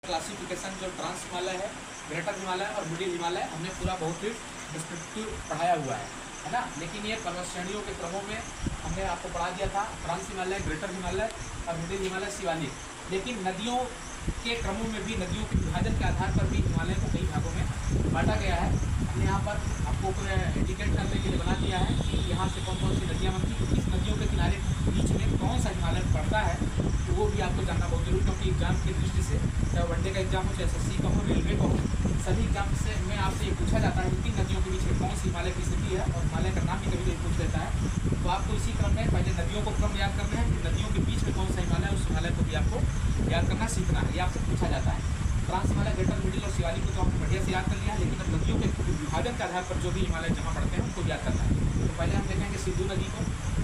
Classification जो trans Himalaya है, greater Himalaya और मिडिल हिमालय हमने पूरा बहुत ही डिस्क्रिप्टिव पढ़ाया हुआ है ना। लेकिन ये पर्वत श्रेणियों के क्रमों में हमने आपको पढ़ा दिया था ट्रांस हिमालय, ग्रेटर हिमालय और मिडिल हिमालय, शिवालिक। लेकिन नदियों के क्रमों में भी नदियों के विभाजन के आधार पर भी हिमालय को कई भागों में बांटा गया है। हमने यहाँ पर आपको इंडिकेट करने के लिए बना दिया है कि यहाँ से कौन कौन सी नदियाँ बनती हैं, किस नदियों के किनारे बीच में कौन सा हिमालय पड़ता है, तो वो भी आपको जानना बहुत जरूरी, क्योंकि एग्जाम की दृष्टि से चाहे वनडे का एग्जाम हो, चाहे SSC का हो, रेलवे का हो, सभी एग्जाम से में आपसे ये पूछा जाता है कि किन नदियों के बीच में कौन सी हिमालय की स्थिति है, और हिमालय का नाम भी कभी कभी पूछ लेता है। तो आपको इसी क्रम में पहले नदियों को क्रम याद करना है, फिर नदियों के बीच में कौन सा हिमालय है उस हिमालय को भी आपको याद करना सीखना है, ये आपसे पूछा जाता है। ट्रांस हिमालय, ग्रेटर, मिडिल और शिवालिक को तो आपने बढ़िया से याद कर लिया, लेकिन अब नदियों के विभाजन के आधार पर जो भी हिमालय जहाँ पड़ते हैं उनको याद करना है। तो पहले हम देखेंगे सिंधु नदी को।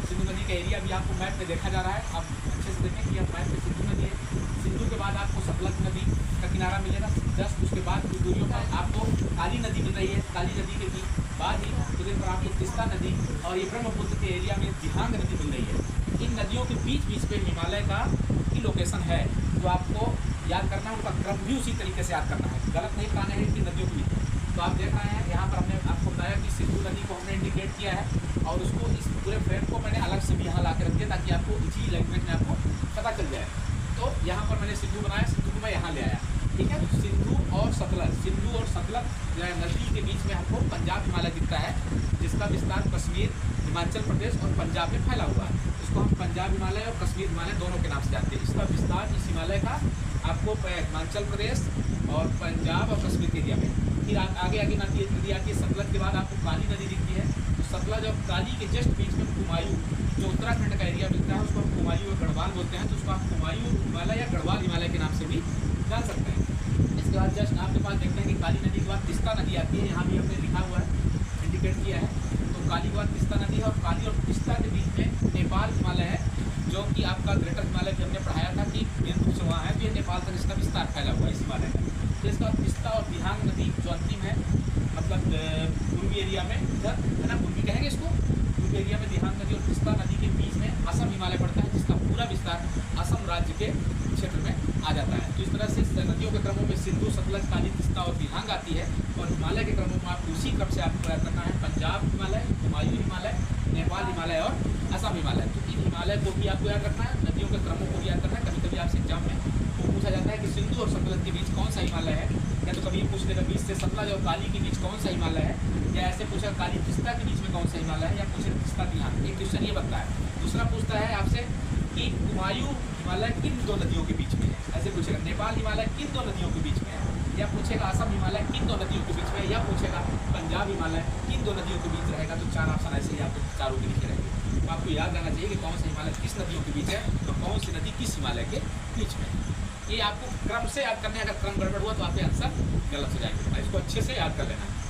सिंधु नदी का एरिया भी आपको मैप में देखा जा रहा है, आप अच्छे से देखें कि अब मैप में सिंधु नदी है। सिंधु के बाद आपको सतलज नदी का किनारा मिलेगा जस्ट, उसके बाद कुछ दूरियों पर आपको काली नदी मिल रही है। काली नदी के बाद ही कुछ दिन पर आपको तिस्ता नदी और ये ब्रह्मपुत्र के एरिया में दिहांग नदी मिल रही है। इन नदियों के बीच बीच पे हिमालय का की लोकेशन है, तो आपको याद करना है, उनका क्रम भी उसी तरीके से याद करना है, गलत नहीं कराना है कि नदियों के बीच। तो आप देख रहे हैं यहाँ पर हमने आपको बताया कि सिंधु नदी को हमने इंडिकेट किया है, और उसको इस पूरे फ्रेम को मैंने अलग से भी यहाँ ला के रख दिया ताकि आपको इसी लैंग्वेज में आपको पता चल जाए। तो यहाँ पर मैंने सिंधु बनाया, सिंधु को मैं यहाँ ले आया, ठीक है। तो सिंधु और सतलज, सिंधु और सतलज नदी के बीच में हमको पंजाब हिमालय दिखता है, जिसका विस्तार कश्मीर, हिमाचल प्रदेश और पंजाब में फैला हुआ है। इसको हम पंजाब हिमालय और कश्मीर हिमालय दोनों के नाम से जानते हैं। इसका विस्तार इस हिमालय का आपको हिमाचल प्रदेश और पंजाब और कश्मीर के एरिया में। फिर आगे आगे नदी आती है। सतलज के बाद आपको काली नदी दिखती है। तो सतलज और काली के जस्ट बीच में कुमायूं, जो उत्तराखंड का एरिया मिलता है, उसको हम कुमायूं और गढ़वाल बोलते हैं। तो उसको आप कुमायूं हिमालय या गढ़वाल हिमालय के नाम से भी जान सकते हैं। इसके बाद जस्ट आपके पास देखते हैं कि काली नदी के बाद तिस्ता नदी आती है, यहाँ भी हमने लिखा हुआ है, इंडिकेट किया है। तो काली के बाद तिस्ता नदी है, और काली और तिस्ता के बीच में नेपाल हिमालय है, जो कि आपका ग्रेटर हिमालय भी हमने पढ़ाया था कि बिंदु से वहाँ है, तो ये नेपाल तक इसका विस्तार फैला हुआ है इस हिमालय का। तो इसका तिस्ता और दिहांग नदी जो अंतिम है, मतलब पूर्वी एरिया में इधर है ना, पूर्वी कहेंगे इसको, पूर्वी एरिया में दिहांग नदी और तिस्ता नदी के बीच में असम हिमालय पड़ता है, जिसका पूरा विस्तार असम राज्य के क्षेत्र में आ जाता है। तो इस तरह से नदियों के क्रमों में सिंधु, सतलज, काली, तिस्ता और दिहांग आती है, और हिमालय के क्रमों में आपको उसी क्रम से आपको याद करना है पंजाब हिमालय, हुमायूं हिमालय, नेपाल हिमालय और असम हिमालय। तो इन हिमालय को भी आपको याद रखना है, नदियों के क्रमों को भी याद करना है। कभी कभी आपसे एग्जाम में वो पूछा जाता है कि सिंधु और सतलज के बीच कौन सा हिमालय है, या तो कभी पूछ लेगा बीच से सतलज और काली के बीच कौन सा हिमालय है, या ऐसे पूछा काली तिस्ता के बीच में कौन सा हिमालय है, या पूछे तिस्ता दिहांग। एक क्वेश्चन ये बनता है। दूसरा पूछता है आपसे कि कुमायूं हिमालय किन दो नदियों के बीच में है, ऐसे पूछेगा। नेपाल हिमालय किन दो नदियों के बीच में है, या पूछेगा असम हिमालय किन दो नदियों के बीच में है, या पूछेगा पंजाब हिमालय किन दो नदियों के बीच रहेगा। तो चार ऑप्शन ऐसे ही आपको चारों के लिखे रहेंगे। तो आपको याद रहना चाहिए कि कौन सा हिमालय किस नदियों के बीच है, तो कौन सी नदी किस हिमालय के बीच में है। ये आपको क्रम से याद करना है, अगर क्रम गड़बड़ हुआ तो आपके आंसर गलत हो जाएंगे। इसको अच्छे से याद कर लेना है।